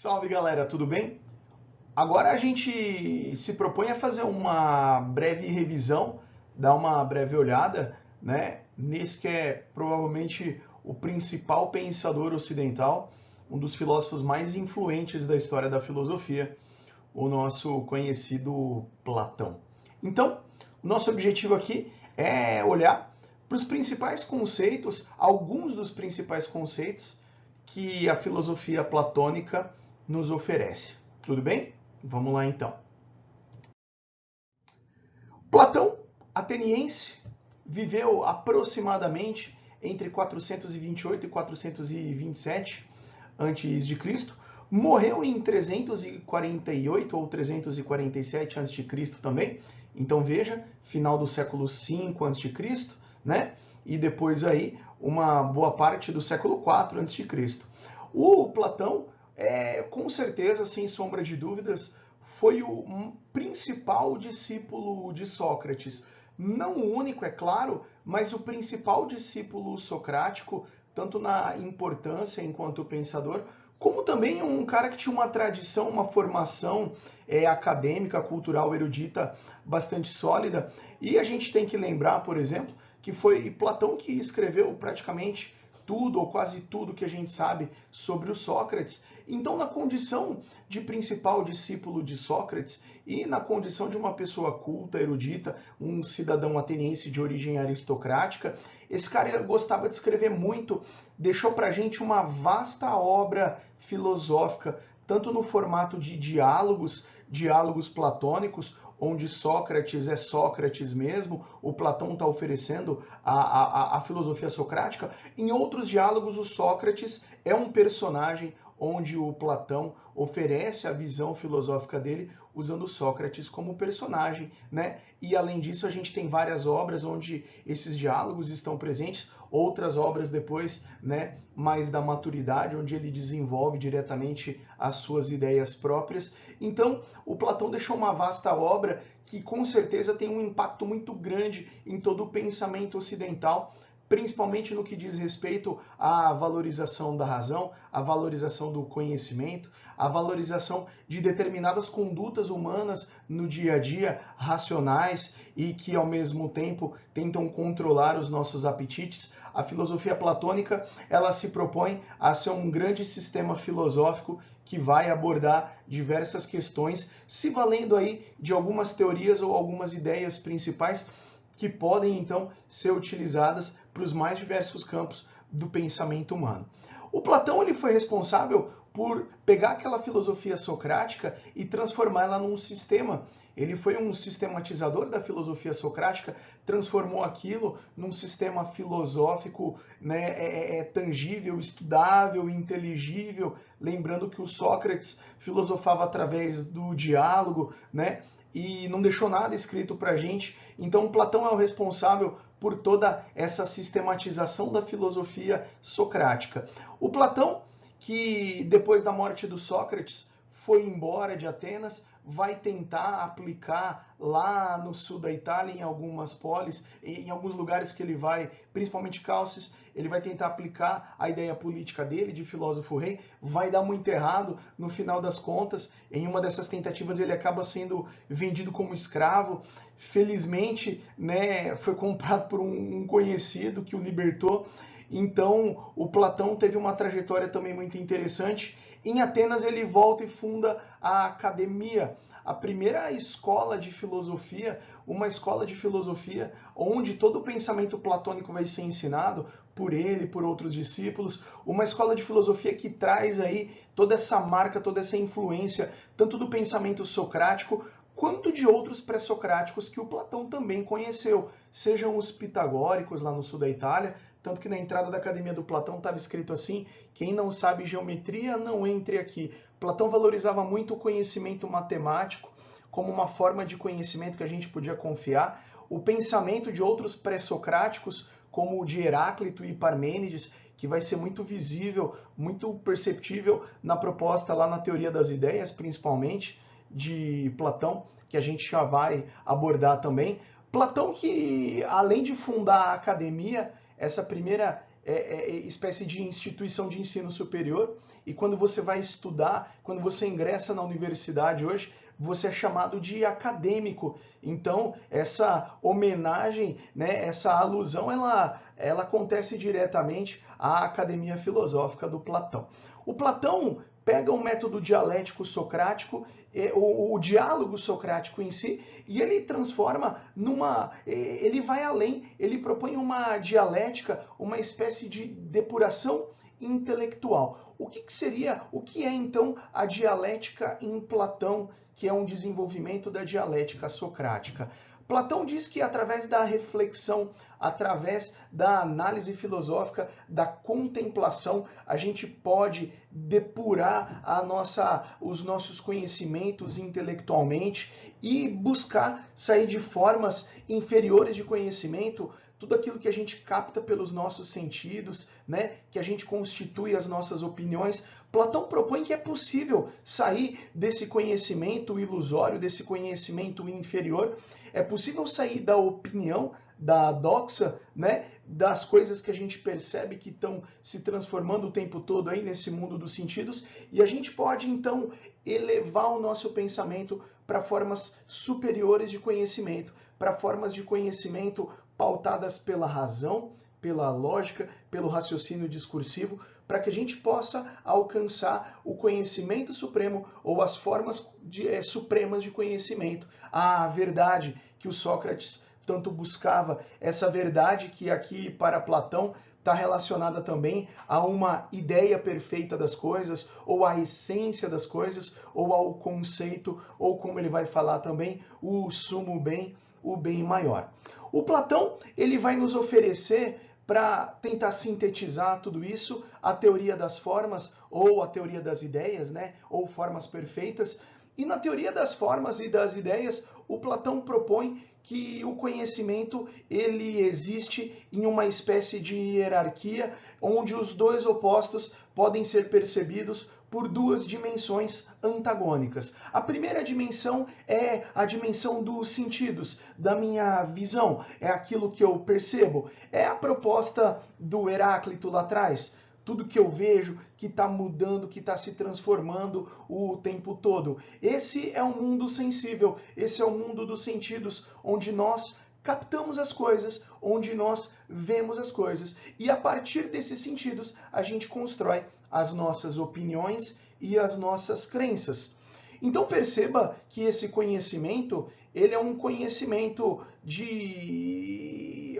Salve galera, tudo bem? Agora a gente se propõe a fazer uma breve revisão, dar uma breve olhada, né, nesse que é provavelmente o principal pensador ocidental, um dos filósofos mais influentes da história da filosofia, o nosso conhecido Platão. Então, o nosso objetivo aqui é olhar para os principais conceitos, alguns dos principais conceitos que a filosofia platônica nos oferece. Tudo bem? Vamos lá então. Platão, ateniense, viveu aproximadamente entre 428 e 427 a.C., morreu em 348 ou 347 a.C. também. Então veja, final do século V a.C., né? E depois aí uma boa parte do século IV a.C. O Platão, com certeza, sem sombra de dúvidas, foi o principal discípulo de Sócrates. Não o único, é claro, mas o principal discípulo socrático, tanto na importância enquanto pensador, como também um cara que tinha uma tradição, uma formação acadêmica, cultural, erudita bastante sólida. E a gente tem que lembrar, por exemplo, que foi Platão que escreveu praticamente tudo ou quase tudo que a gente sabe sobre o Sócrates. Então, na condição de principal discípulo de Sócrates e na condição de uma pessoa culta, erudita, um cidadão ateniense de origem aristocrática, esse cara gostava de escrever muito, deixou pra gente uma vasta obra filosófica, tanto no formato de diálogos platônicos, onde Sócrates é Sócrates mesmo, o Platão está oferecendo a filosofia socrática. Em outros diálogos, o Sócrates é um personagem onde o Platão oferece a visão filosófica dele usando Sócrates como personagem, né? E além disso, a gente tem várias obras onde esses diálogos estão presentes, outras obras depois, né, mais da maturidade, onde ele desenvolve diretamente as suas ideias próprias. Então, o Platão deixou uma vasta obra que com certeza tem um impacto muito grande em todo o pensamento ocidental, principalmente no que diz respeito à valorização da razão, à valorização do conhecimento, à valorização de determinadas condutas humanas no dia a dia, racionais e que ao mesmo tempo tentam controlar os nossos apetites. A filosofia platônica, ela se propõe a ser um grande sistema filosófico que vai abordar diversas questões, se valendo aí de algumas teorias ou algumas ideias principais que podem então ser utilizadas para os mais diversos campos do pensamento humano. O Platão ele foi responsável por pegar aquela filosofia socrática e transformá-la num sistema. Ele foi um sistematizador da filosofia socrática, transformou aquilo num sistema filosófico, né, tangível, estudável, inteligível. Lembrando que o Sócrates filosofava através do diálogo, né? E não deixou nada escrito para a gente. Então, Platão é o responsável por toda essa sistematização da filosofia socrática. O Platão, que depois da morte do Sócrates foi embora de Atenas, vai tentar aplicar lá no sul da Itália, em algumas polis, em alguns lugares que ele vai, principalmente Calcis, ele vai tentar aplicar a ideia política dele, de filósofo rei, vai dar muito errado, no final das contas, em uma dessas tentativas ele acaba sendo vendido como escravo, felizmente, né, foi comprado por um conhecido que o libertou. Então, o Platão teve uma trajetória também muito interessante. Em Atenas, ele volta e funda a Academia, a primeira escola de filosofia, uma escola de filosofia onde todo o pensamento platônico vai ser ensinado por ele, por outros discípulos, uma escola de filosofia que traz aí toda essa marca, toda essa influência, tanto do pensamento socrático, quanto de outros pré-socráticos que o Platão também conheceu, sejam os pitagóricos lá no sul da Itália, tanto que na entrada da Academia do Platão estava escrito assim: quem não sabe geometria, não entre aqui. Platão valorizava muito o conhecimento matemático como uma forma de conhecimento que a gente podia confiar. O pensamento de outros pré-socráticos, como o de Heráclito e Parmênides, que vai ser muito visível, muito perceptível na proposta lá na Teoria das Ideias, principalmente, de Platão, que a gente já vai abordar também. Platão que, além de fundar a academia, essa primeira espécie de instituição de ensino superior, e quando você vai estudar, quando você ingressa na universidade hoje, você é chamado de acadêmico. Então, essa homenagem, né, essa alusão, ela acontece diretamente à Academia Filosófica do Platão. O Platão pega um método dialético socrático, o diálogo socrático em si, e ele transforma ele vai além, ele propõe uma dialética, uma espécie de depuração intelectual. O que é então a dialética em Platão, que é um desenvolvimento da dialética socrática? Platão diz que através da reflexão, através da análise filosófica, da contemplação, a gente pode depurar os nossos conhecimentos intelectualmente e buscar sair de formas inferiores de conhecimento, tudo aquilo que a gente capta pelos nossos sentidos, né, que a gente constitui as nossas opiniões. Platão propõe que é possível sair desse conhecimento ilusório, desse conhecimento inferior. É possível sair da opinião, da doxa, né, das coisas que a gente percebe que estão se transformando o tempo todo aí nesse mundo dos sentidos, e a gente pode então elevar o nosso pensamento para formas superiores de conhecimento, para formas de conhecimento pautadas pela razão, pela lógica, pelo raciocínio discursivo, para que a gente possa alcançar o conhecimento supremo ou as formas supremas de conhecimento, a verdade que o Sócrates tanto buscava, essa verdade que aqui para Platão está relacionada também a uma ideia perfeita das coisas, ou à essência das coisas, ou ao conceito, ou como ele vai falar também, o sumo bem, o bem maior. O Platão, ele vai nos oferecer, para tentar sintetizar tudo isso, a teoria das formas, ou a teoria das ideias, né, ou formas perfeitas. E na teoria das formas e das ideias, o Platão propõe que o conhecimento ele existe em uma espécie de hierarquia, onde os dois opostos podem ser percebidos por duas dimensões antagônicas. A primeira dimensão é a dimensão dos sentidos, da minha visão, é aquilo que eu percebo. É a proposta do Heráclito lá atrás. Tudo que eu vejo que está mudando, que está se transformando o tempo todo. Esse é um mundo sensível, esse é o mundo dos sentidos, onde nós captamos as coisas, onde nós vemos as coisas. E a partir desses sentidos, a gente constrói as nossas opiniões e as nossas crenças. Então perceba que esse conhecimento, ele é um conhecimento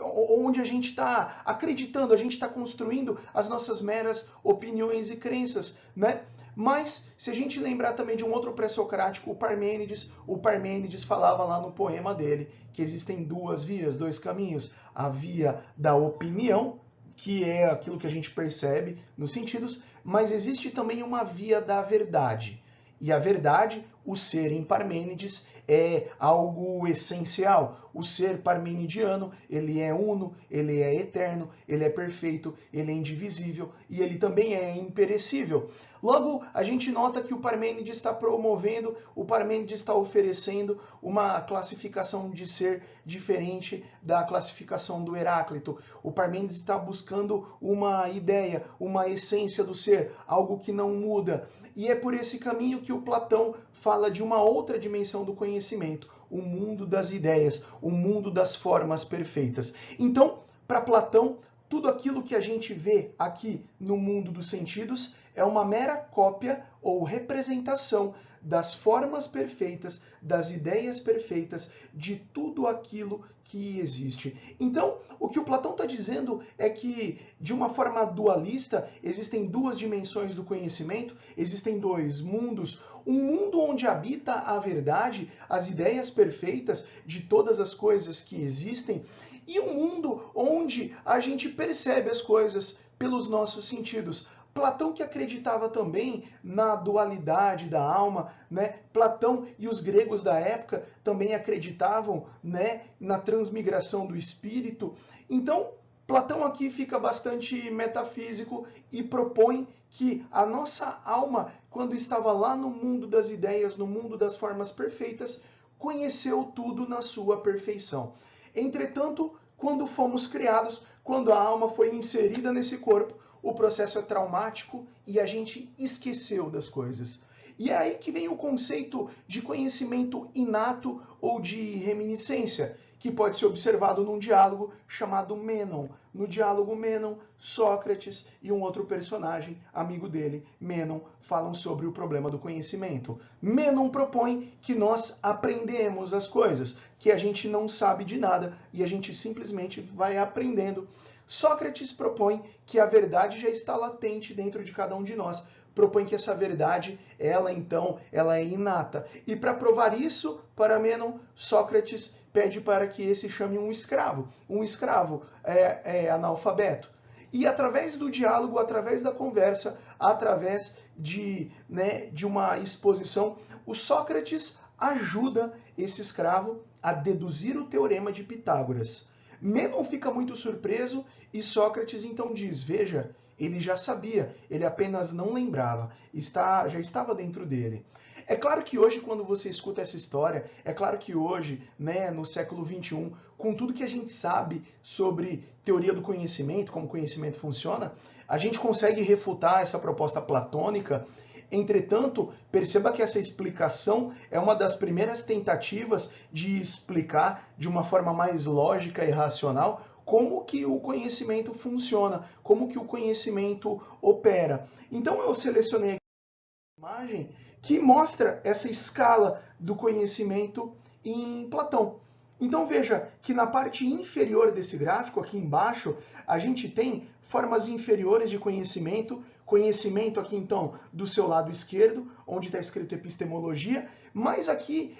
onde a gente está acreditando, a gente está construindo as nossas meras opiniões e crenças, né? Mas, se a gente lembrar também de um outro pré-socrático, o Parmênides falava lá no poema dele que existem duas vias, dois caminhos. A via da opinião, que é aquilo que a gente percebe nos sentidos, mas existe também uma via da verdade. E a verdade, o ser em Parmênides, é algo essencial. O ser parmenidiano, ele é uno, ele é eterno, ele é perfeito, ele é indivisível e ele também é imperecível. Logo, a gente nota que o Parmênides está promovendo, o Parmênides está oferecendo uma classificação de ser diferente da classificação do Heráclito. O Parmênides está buscando uma ideia, uma essência do ser, algo que não muda. E é por esse caminho que o Platão fala de uma outra dimensão do conhecimento, o mundo das ideias, o mundo das formas perfeitas. Então, para Platão, tudo aquilo que a gente vê aqui no mundo dos sentidos é uma mera cópia ou representação das formas perfeitas, das ideias perfeitas, de tudo aquilo que existe. Então, o que o Platão está dizendo é que, de uma forma dualista, existem duas dimensões do conhecimento, existem dois mundos. Um mundo onde habita a verdade, as ideias perfeitas de todas as coisas que existem, e um mundo onde a gente percebe as coisas pelos nossos sentidos. Platão que acreditava também na dualidade da alma, né? Platão e os gregos da época também acreditavam, né, na transmigração do espírito. Então, Platão aqui fica bastante metafísico e propõe que a nossa alma, quando estava lá no mundo das ideias, no mundo das formas perfeitas, conheceu tudo na sua perfeição. Entretanto, quando fomos criados, quando a alma foi inserida nesse corpo, o processo é traumático e a gente esqueceu das coisas. E é aí que vem o conceito de conhecimento inato ou de reminiscência, que pode ser observado num diálogo chamado Mênon. No diálogo Mênon, Sócrates e um outro personagem, amigo dele, Mênon, falam sobre o problema do conhecimento. Mênon propõe que nós aprendemos as coisas, que a gente não sabe de nada e a gente simplesmente vai aprendendo. Sócrates propõe que a verdade já está latente dentro de cada um de nós, propõe que essa verdade, ela é inata. E para provar isso, para Mênon, Sócrates pede para que esse chame um escravo. Um escravo é analfabeto. E através do diálogo, através da conversa, através de uma exposição, o Sócrates ajuda esse escravo a deduzir o teorema de Pitágoras. Mênon fica muito surpreso e Sócrates então diz, veja, ele já sabia, ele apenas não lembrava, já estava dentro dele. É claro que hoje, quando você escuta essa história, é claro que hoje, no século XXI, com tudo que a gente sabe sobre teoria do conhecimento, como o conhecimento funciona, a gente consegue refutar essa proposta platônica. Entretanto, perceba que essa explicação é uma das primeiras tentativas de explicar de uma forma mais lógica e racional como que o conhecimento funciona, como que o conhecimento opera. Então eu selecionei aqui uma imagem que mostra essa escala do conhecimento em Platão. Então veja que na parte inferior desse gráfico, aqui embaixo, a gente tem formas inferiores de conhecimento, conhecimento aqui então do seu lado esquerdo, onde está escrito epistemologia, mas aqui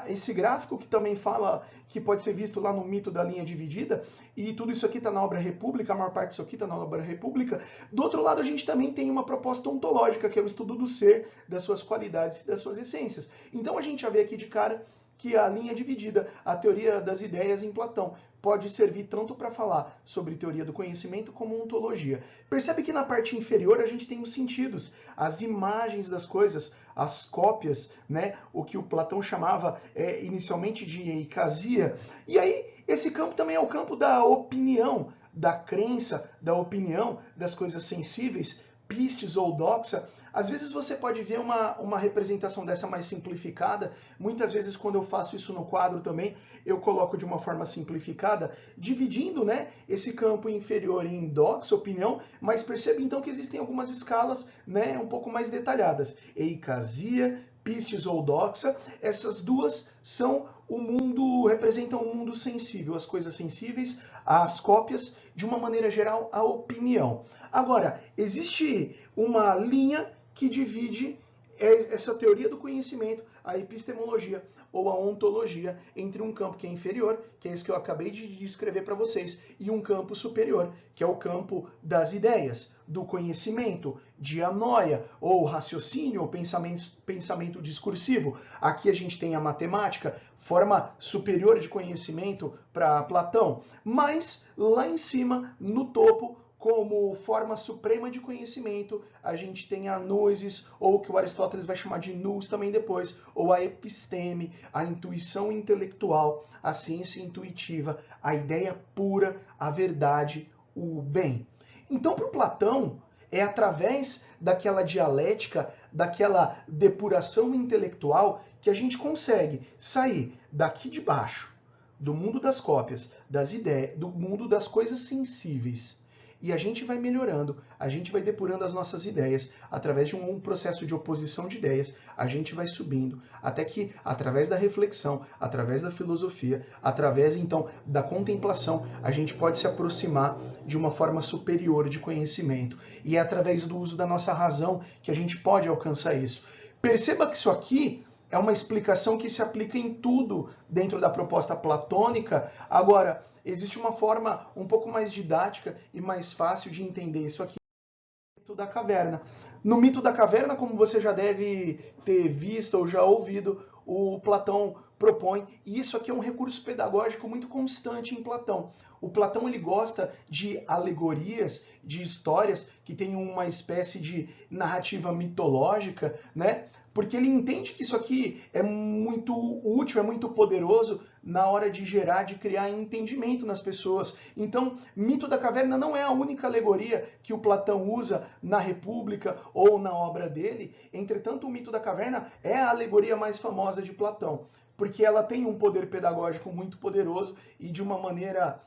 esse gráfico que também fala, que pode ser visto lá no mito da linha dividida, e tudo isso aqui está na obra República, a maior parte disso aqui está na obra República. Do outro lado a gente também tem uma proposta ontológica, que é o estudo do ser, das suas qualidades e das suas essências. Então a gente já vê aqui de cara que a linha dividida, a teoria das ideias em Platão, pode servir tanto para falar sobre teoria do conhecimento como ontologia. Percebe que na parte inferior a gente tem os sentidos, as imagens das coisas, as cópias, o que o Platão chamava inicialmente de eicasia. E aí esse campo também é o campo da opinião, da crença, da opinião, das coisas sensíveis, pistes ou doxa. Às vezes você pode ver uma representação dessa mais simplificada. Muitas vezes quando eu faço isso no quadro também, eu coloco de uma forma simplificada, dividindo esse campo inferior em doxa, opinião, mas percebe então que existem algumas escalas um pouco mais detalhadas. Eicasia, pistes ou doxa, essas duas são representam o mundo sensível, as coisas sensíveis, as cópias, de uma maneira geral, a opinião. Agora, existe uma linha que divide essa teoria do conhecimento, a epistemologia ou a ontologia, entre um campo que é inferior, que é esse que eu acabei de descrever para vocês, e um campo superior, que é o campo das ideias, do conhecimento, dianoia, ou raciocínio, ou pensamento discursivo. Aqui a gente tem a matemática, forma superior de conhecimento para Platão, mas lá em cima, no topo, como forma suprema de conhecimento, a gente tem a noesis, ou que o Aristóteles vai chamar de nous também depois, ou a episteme, a intuição intelectual, a ciência intuitiva, a ideia pura, a verdade, o bem. Então, para o Platão, é através daquela dialética, daquela depuração intelectual, que a gente consegue sair daqui de baixo, do mundo das cópias, das ideias, do mundo das coisas sensíveis, e a gente vai melhorando, a gente vai depurando as nossas ideias, através de um processo de oposição de ideias, a gente vai subindo, até que, através da reflexão, através da filosofia, através, então, da contemplação, a gente pode se aproximar de uma forma superior de conhecimento. E é através do uso da nossa razão que a gente pode alcançar isso. Perceba que isso aqui é uma explicação que se aplica em tudo dentro da proposta platônica. Agora, existe uma forma um pouco mais didática e mais fácil de entender isso aqui no mito da caverna. No mito da caverna, como você já deve ter visto ou já ouvido, o Platão propõe, e isso aqui é um recurso pedagógico muito constante em Platão. O Platão ele gosta de alegorias, de histórias que tenham uma espécie de narrativa mitológica, né? Porque ele entende que isso aqui é muito útil, é muito poderoso na hora de gerar, de criar entendimento nas pessoas. Então, Mito da Caverna não é a única alegoria que o Platão usa na República ou na obra dele. Entretanto, o Mito da Caverna é a alegoria mais famosa de Platão, porque ela tem um poder pedagógico muito poderoso e de uma maneira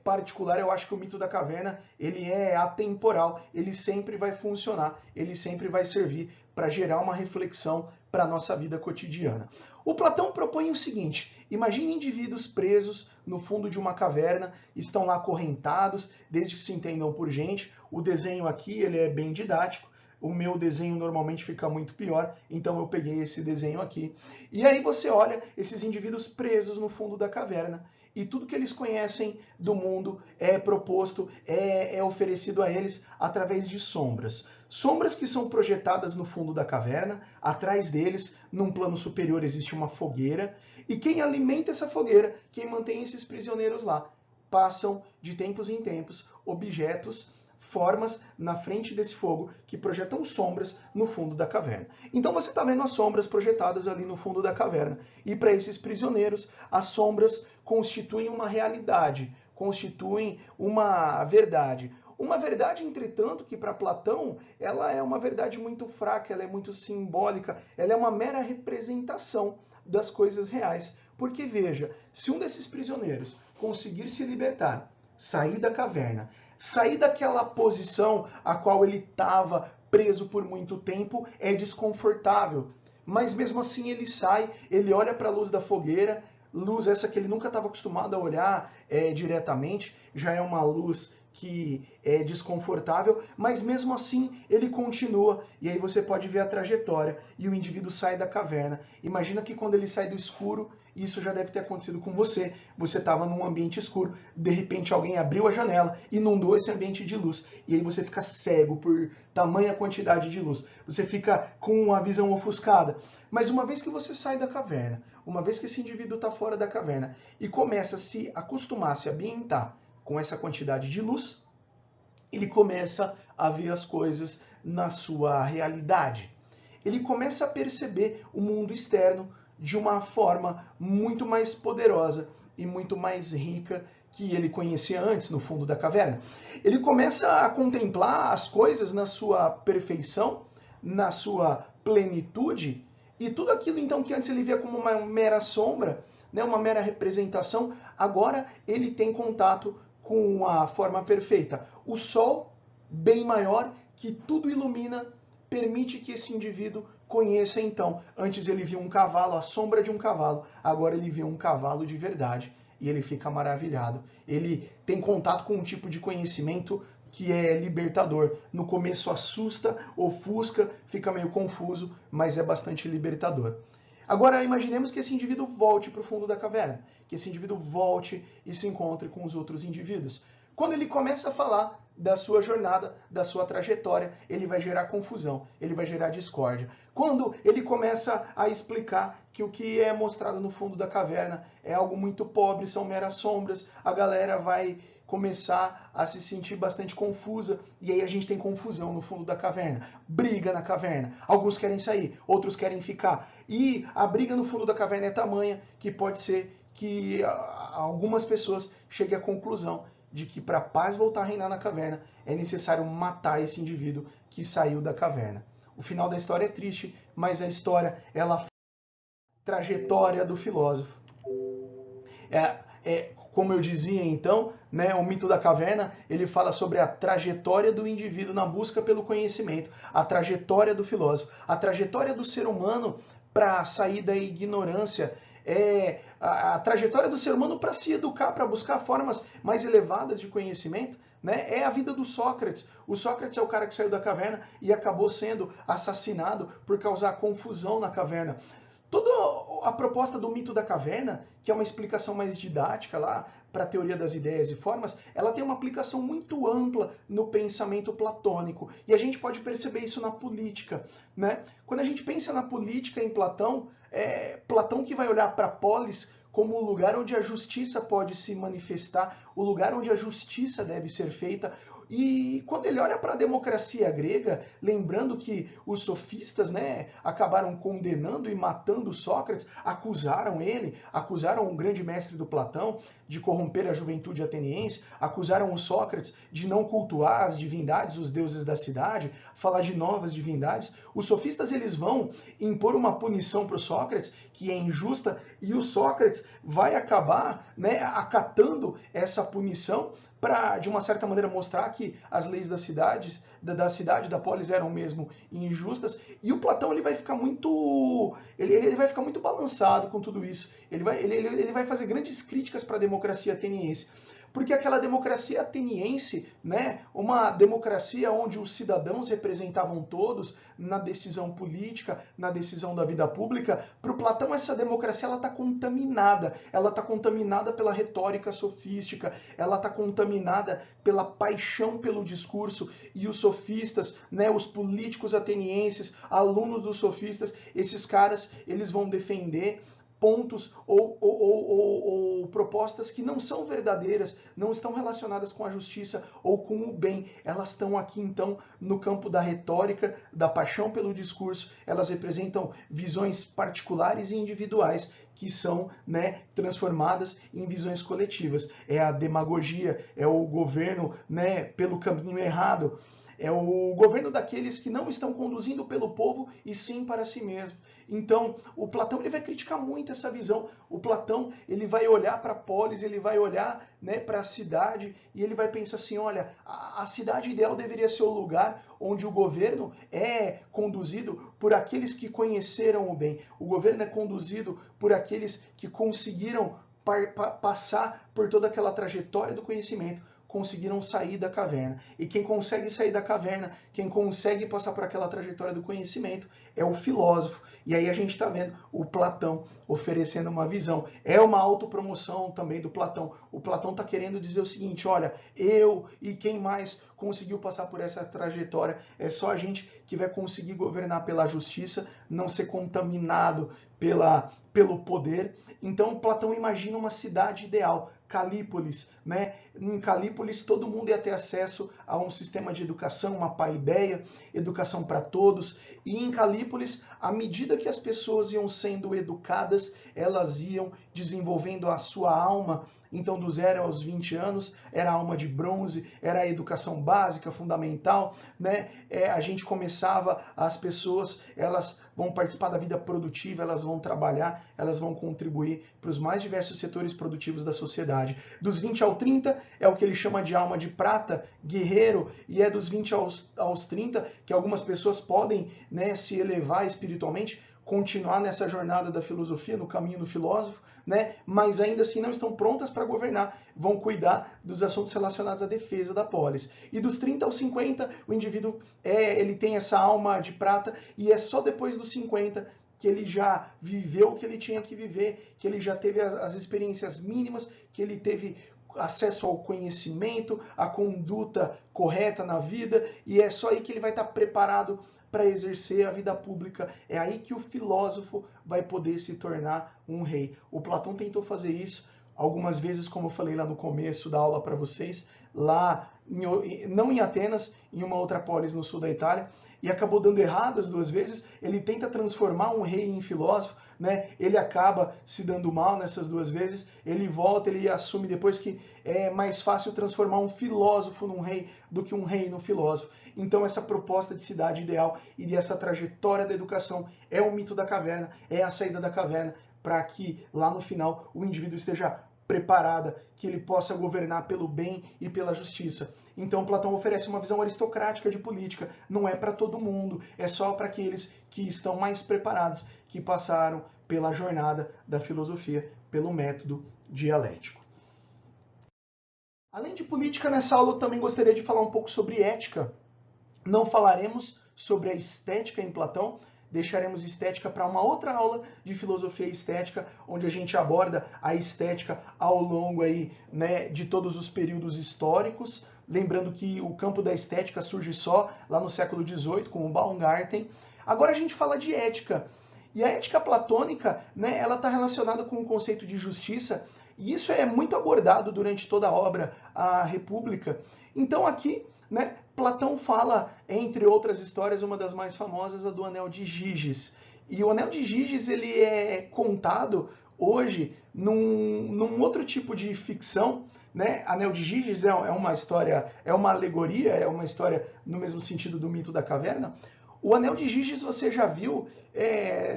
particular, eu acho que o Mito da Caverna ele é atemporal, ele sempre vai funcionar, ele sempre vai servir para gerar uma reflexão para a nossa vida cotidiana. O Platão propõe o seguinte: imagine indivíduos presos no fundo de uma caverna, estão lá acorrentados, desde que se entendam por gente. O desenho aqui ele é bem didático. O meu desenho normalmente fica muito pior, então eu peguei esse desenho aqui. E aí você olha esses indivíduos presos no fundo da caverna, e tudo que eles conhecem do mundo é proposto, é oferecido a eles através de sombras. Sombras que são projetadas no fundo da caverna, atrás deles, num plano superior, existe uma fogueira, e quem alimenta essa fogueira, quem mantém esses prisioneiros lá, passam de tempos em tempos objetos, formas na frente desse fogo que projetam sombras no fundo da caverna. Então você está vendo as sombras projetadas ali no fundo da caverna. E para esses prisioneiros, as sombras constituem uma realidade, constituem uma verdade. Uma verdade, entretanto, que para Platão ela é uma verdade muito fraca, ela é muito simbólica, ela é uma mera representação das coisas reais. Porque veja, se um desses prisioneiros conseguir se libertar, sair da caverna, sair daquela posição a qual ele estava preso por muito tempo, é desconfortável. Mas mesmo assim ele sai, ele olha para a luz da fogueira, luz essa que ele nunca estava acostumado a olhar diretamente, já é uma luz que é desconfortável, mas mesmo assim ele continua, e aí você pode ver a trajetória, e o indivíduo sai da caverna. Imagina que quando ele sai do escuro, isso já deve ter acontecido com você, você estava num ambiente escuro, de repente alguém abriu a janela, inundou esse ambiente de luz, e aí você fica cego por tamanha quantidade de luz, você fica com a visão ofuscada. Mas uma vez que você sai da caverna, uma vez que esse indivíduo está fora da caverna, e começa a se acostumar, a se ambientar com essa quantidade de luz, ele começa a ver as coisas na sua realidade. Ele começa a perceber o mundo externo de uma forma muito mais poderosa e muito mais rica que ele conhecia antes, no fundo da caverna. Ele começa a contemplar as coisas na sua perfeição, na sua plenitude, e tudo aquilo então que antes ele via como uma mera sombra, né, uma mera representação, agora ele tem contato com a forma perfeita. O sol, bem maior, que tudo ilumina, permite que esse indivíduo conheça então. Antes ele via um cavalo, a sombra de um cavalo, agora ele vê um cavalo de verdade e ele fica maravilhado. Ele tem contato com um tipo de conhecimento que é libertador. No começo assusta, ofusca, fica meio confuso, mas é bastante libertador. Agora imaginemos que esse indivíduo volte para o fundo da caverna, que esse indivíduo volte e se encontre com os outros indivíduos. Quando ele começa a falar da sua jornada, da sua trajetória, ele vai gerar confusão, ele vai gerar discórdia. Quando ele começa a explicar que o que é mostrado no fundo da caverna é algo muito pobre, são meras sombras, a galera vai começar a se sentir bastante confusa, e aí a gente tem confusão no fundo da caverna, briga na caverna, alguns querem sair, outros querem ficar, e a briga no fundo da caverna é tamanha que pode ser que algumas pessoas cheguem à conclusão de que para a paz voltar a reinar na caverna é necessário matar esse indivíduo que saiu da caverna. O final da história é triste, mas a história ela trajetória do filósofo. Como eu dizia então, né, o mito da caverna, ele fala sobre a trajetória do indivíduo na busca pelo conhecimento, a trajetória do filósofo, a trajetória do ser humano para sair da ignorância, a trajetória do ser humano para se educar, para buscar formas mais elevadas de conhecimento, né? É a vida do Sócrates. O Sócrates é o cara que saiu da caverna e acabou sendo assassinado por causar confusão na caverna. Toda a proposta do mito da caverna, que é uma explicação mais didática lá para a teoria das ideias e formas, ela tem uma aplicação muito ampla no pensamento platônico. E a gente pode perceber isso na política, né? Quando a gente pensa na política em Platão, Platão que vai olhar para a polis como o lugar onde a justiça pode se manifestar, o lugar onde a justiça deve ser feita. E quando ele olha para a democracia grega, lembrando que os sofistas, né, acabaram condenando e matando Sócrates, acusaram o grande mestre do Platão de corromper a juventude ateniense, acusaram o Sócrates de não cultuar as divindades, os deuses da cidade, falar de novas divindades. Os sofistas eles vão impor uma punição para o Sócrates que é injusta e o Sócrates vai acabar, né, acatando essa punição para, de uma certa maneira, mostrar que as leis da cidade, da polis, eram mesmo injustas. E o Platão ele vai ficar muito balançado com tudo isso. Ele vai fazer grandes críticas para a democracia ateniense. Porque aquela democracia ateniense, né, uma democracia onde os cidadãos representavam todos na decisão política, na decisão da vida pública, para o Platão essa democracia ela está contaminada pela retórica sofística, ela está contaminada pela paixão pelo discurso, e os sofistas, né, os políticos atenienses, alunos dos sofistas, esses caras eles vão defender pontos ou propostas que não são verdadeiras, não estão relacionadas com a justiça ou com o bem. Elas estão aqui, então, no campo da retórica, da paixão pelo discurso. Elas representam visões particulares e individuais que são, né, transformadas em visões coletivas. É a demagogia, é o governo, né, pelo caminho errado. É o governo daqueles que não estão conduzindo pelo povo e sim para si mesmo. Então, o Platão ele vai criticar muito essa visão. O Platão ele vai olhar para a polis, ele vai olhar, né, para a cidade e ele vai pensar assim, olha, a cidade ideal deveria ser o lugar onde o governo é conduzido por aqueles que conheceram o bem. O governo é conduzido por aqueles que conseguiram passar por toda aquela trajetória do conhecimento, conseguiram sair da caverna. E quem consegue sair da caverna, quem consegue passar por aquela trajetória do conhecimento, é o filósofo. E aí a gente está vendo o Platão oferecendo uma visão. É uma autopromoção também do Platão. O Platão está querendo dizer o seguinte, olha, eu e quem mais conseguiu passar por essa trajetória, é só a gente que vai conseguir governar pela justiça, não ser contaminado pelo poder. Então Platão imagina uma cidade ideal, Calípolis, né? Em Calípolis todo mundo ia ter acesso a um sistema de educação, uma paideia, educação para todos. E em Calípolis, à medida que as pessoas iam sendo educadas, elas iam desenvolvendo a sua alma. Então, do 0 aos 20 anos, era a alma de bronze, era a educação básica, fundamental, né? A gente começava, as pessoas, elas vão participar da vida produtiva, elas vão trabalhar, elas vão contribuir para os mais diversos setores produtivos da sociedade. Dos 20 ao 30 é o que ele chama de alma de prata, guerreiro, e é dos 20 aos 30 que algumas pessoas podem, né, se elevar espiritualmente, continuar nessa jornada da filosofia, no caminho do filósofo, né? Mas ainda assim não estão prontas para governar, vão cuidar dos assuntos relacionados à defesa da polis. E dos 30 aos 50, o indivíduo ele tem essa alma de prata, e é só depois dos 50 que ele já viveu o que ele tinha que viver, que ele já teve as experiências mínimas, que ele teve acesso ao conhecimento, à conduta correta na vida, e é só aí que ele vai estar preparado para exercer a vida pública. É aí que o filósofo vai poder se tornar um rei. O Platão tentou fazer isso algumas vezes, como eu falei lá no começo da aula para vocês, lá, não em Atenas, em uma outra polis no sul da Itália, e acabou dando errado as duas vezes. Ele tenta transformar um rei em filósofo, né? Ele acaba se dando mal nessas duas vezes, ele volta, ele assume depois que é mais fácil transformar um filósofo num rei do que um rei num filósofo. Então essa proposta de cidade ideal e essa trajetória da educação é o mito da caverna, é a saída da caverna, para que lá no final o indivíduo esteja preparada, que ele possa governar pelo bem e pela justiça. Então Platão oferece uma visão aristocrática de política, não é para todo mundo, é só para aqueles que estão mais preparados, que passaram pela jornada da filosofia, pelo método dialético. Além de política, nessa aula eu também gostaria de falar um pouco sobre ética. Não falaremos sobre a estética em Platão, deixaremos estética para uma outra aula de filosofia estética, onde a gente aborda a estética ao longo aí, né, de todos os períodos históricos. Lembrando que o campo da estética surge só lá no século XVIII, com o Baumgarten. Agora a gente fala de ética. E a ética platônica, né, ela está relacionada com o conceito de justiça, e isso é muito abordado durante toda a obra, a República. Então aqui, né, Platão fala, entre outras histórias, uma das mais famosas, a do Anel de Giges. E o Anel de Giges, ele é contado hoje num outro tipo de ficção, né? Anel de Giges é uma história, é uma alegoria, é uma história no mesmo sentido do mito da caverna. O Anel de Giges você já viu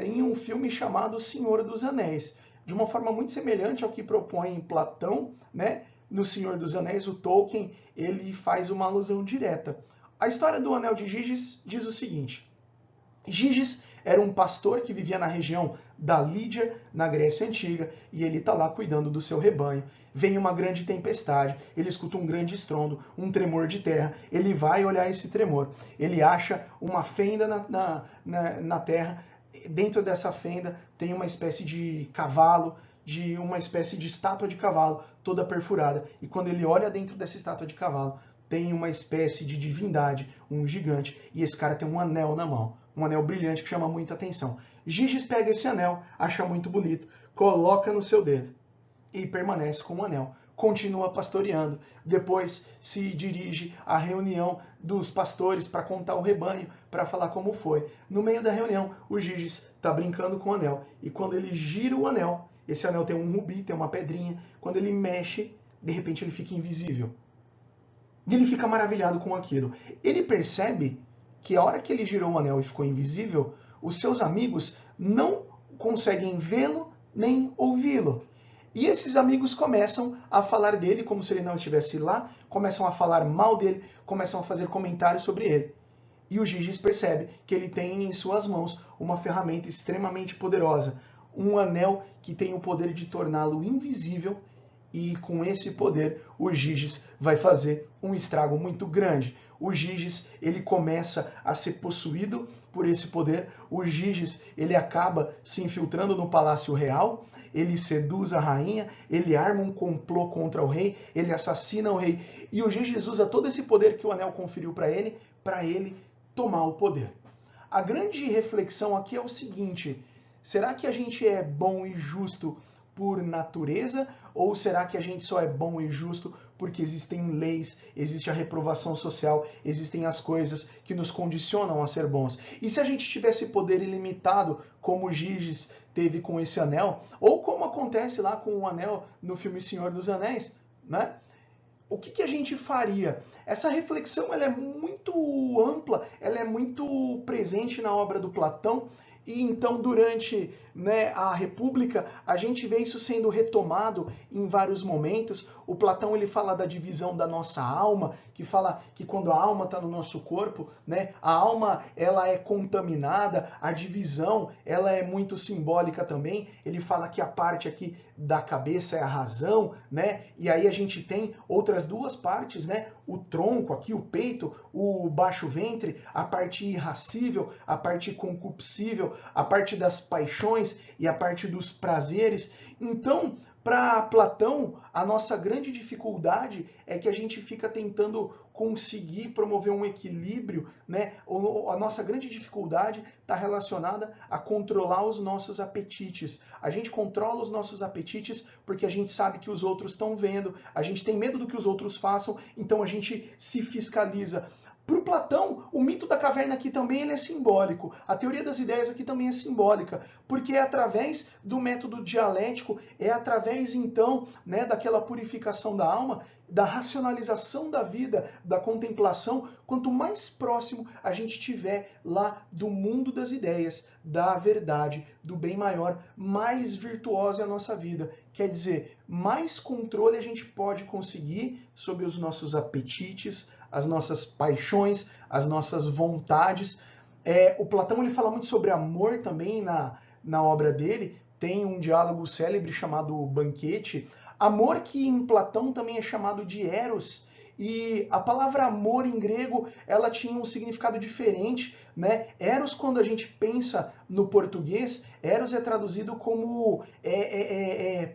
em um filme chamado Senhor dos Anéis, de uma forma muito semelhante ao que propõe Platão, né? No Senhor dos Anéis, o Tolkien, ele faz uma alusão direta. A história do Anel de Giges diz o seguinte: Giges era um pastor que vivia na região da Lídia, na Grécia Antiga, e ele está lá cuidando do seu rebanho. Vem uma grande tempestade, ele escuta um grande estrondo, um tremor de terra, ele vai olhar esse tremor, ele acha uma fenda na terra, dentro dessa fenda tem uma espécie de cavalo, de uma espécie de estátua de cavalo toda perfurada, e quando ele olha dentro dessa estátua de cavalo, tem uma espécie de divindade, um gigante, e esse cara tem um anel na mão, um anel brilhante que chama muita atenção. Giges pega esse anel, acha muito bonito, coloca no seu dedo e permanece com o anel. Continua pastoreando. Depois se dirige à reunião dos pastores para contar o rebanho, para falar como foi. No meio da reunião, o Giges está brincando com o anel. E quando ele gira o anel, esse anel tem um rubi, tem uma pedrinha. Quando ele mexe, de repente ele fica invisível. E ele fica maravilhado com aquilo. Ele percebe que a hora que ele girou o anel e ficou invisível, os seus amigos não conseguem vê-lo nem ouvi-lo. E esses amigos começam a falar dele como se ele não estivesse lá, começam a falar mal dele, começam a fazer comentários sobre ele. E o Giges percebe que ele tem em suas mãos uma ferramenta extremamente poderosa, um anel que tem o poder de torná-lo invisível, e com esse poder o Giges vai fazer um estrago muito grande. O Giges, ele começa a ser possuído por esse poder. O Giges, ele acaba se infiltrando no Palácio Real, ele seduz a rainha, ele arma um complô contra o rei, ele assassina o rei. E o Giges usa todo esse poder que o anel conferiu para ele tomar o poder. A grande reflexão aqui é o seguinte: será que a gente é bom e justo por natureza, ou será que a gente só é bom e justo porque existem leis, existe a reprovação social, existem as coisas que nos condicionam a ser bons? E se a gente tivesse poder ilimitado, como Giges teve com esse anel, ou como acontece lá com o anel no filme Senhor dos Anéis, né? O que a gente faria? Essa reflexão ela é muito ampla, ela é muito presente na obra do Platão. E então, durante, né, a República, a gente vê isso sendo retomado em vários momentos. O Platão ele fala da divisão da nossa alma, que fala que quando a alma está no nosso corpo, né, a alma ela é contaminada, a divisão ela é muito simbólica também. Ele fala que a parte aqui da cabeça é a razão, né, e aí a gente tem outras duas partes, né, o tronco aqui, o peito, o baixo ventre, a parte irascível, a parte concupiscível, a parte das paixões e a parte dos prazeres. Então, para Platão, a nossa grande dificuldade é que a gente fica tentando conseguir promover um equilíbrio, né? A nossa grande dificuldade está relacionada a controlar os nossos apetites. A gente controla os nossos apetites porque a gente sabe que os outros estão vendo, a gente tem medo do que os outros façam, então a gente se fiscaliza. Para o Platão, o mito da caverna aqui também ele é simbólico. A teoria das ideias aqui também é simbólica, porque é através do método dialético, é através, então, né, daquela purificação da alma, da racionalização da vida, da contemplação, quanto mais próximo a gente tiver lá do mundo das ideias, da verdade, do bem maior, mais virtuosa é a nossa vida. Quer dizer, mais controle a gente pode conseguir sobre os nossos apetites, as nossas paixões, as nossas vontades. O Platão ele fala muito sobre amor também na obra dele. Tem um diálogo célebre chamado Banquete. Amor que em Platão também é chamado de Eros. E a palavra amor em grego, ela tinha um significado diferente, né? Eros, quando a gente pensa no português, eros é traduzido como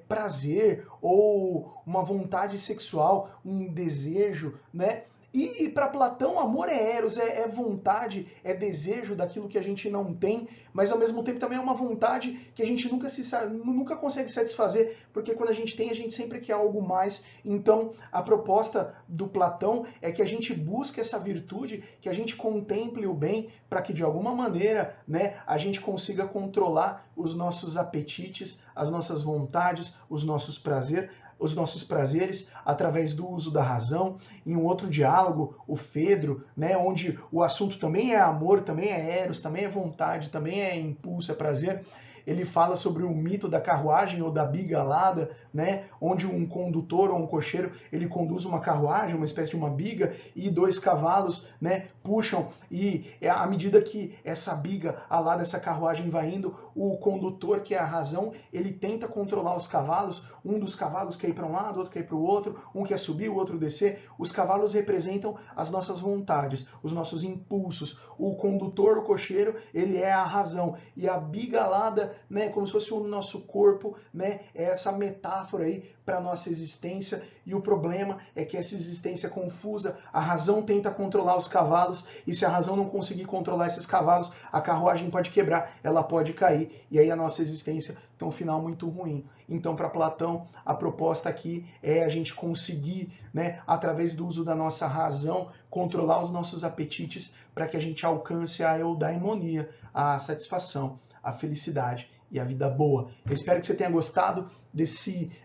prazer ou uma vontade sexual, um desejo, né? E para Platão, amor é eros, é vontade, é desejo daquilo que a gente não tem, mas ao mesmo tempo também é uma vontade que a gente nunca consegue satisfazer, porque quando a gente tem, a gente sempre quer algo mais. Então, a proposta do Platão é que a gente busque essa virtude, que a gente contemple o bem, para que de alguma maneira, né, a gente consiga controlar os nossos apetites, as nossas vontades, os nossos prazeres através do uso da razão. Em um outro diálogo, o Fedro, né, onde o assunto também é amor, também é eros, também é vontade, também é impulso, é prazer, ele fala sobre o mito da carruagem ou da biga alada, né, onde um condutor ou um cocheiro, ele conduz uma carruagem, uma espécie de uma biga, e 2 cavalos, né, puxam, e à medida que essa biga alada, essa carruagem vai indo, o condutor, que é a razão, ele tenta controlar os cavalos, um dos cavalos quer ir para um lado, outro quer ir para o outro, um quer subir, o outro descer. Os cavalos representam as nossas vontades, os nossos impulsos. O condutor, o cocheiro, ele é a razão, e a biga alada, né, como se fosse o nosso corpo, né, é essa metáfora aí para a nossa existência, e o problema é que essa existência é confusa, a razão tenta controlar os cavalos, e se a razão não conseguir controlar esses cavalos, a carruagem pode quebrar, ela pode cair, e aí a nossa existência tem um final muito ruim. Então, para Platão, a proposta aqui é a gente conseguir, né, através do uso da nossa razão, controlar os nossos apetites para que a gente alcance a eudaimonia, a satisfação, a felicidade e a vida boa. Eu espero que você tenha gostado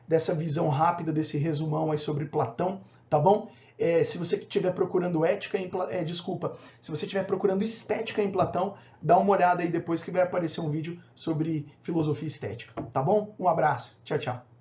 dessa visão rápida, desse resumão aí sobre Platão, tá bom? Se você estiver procurando se você estiver procurando estética em Platão, dá uma olhada aí depois que vai aparecer um vídeo sobre filosofia estética, tá bom? Um abraço, tchau, tchau.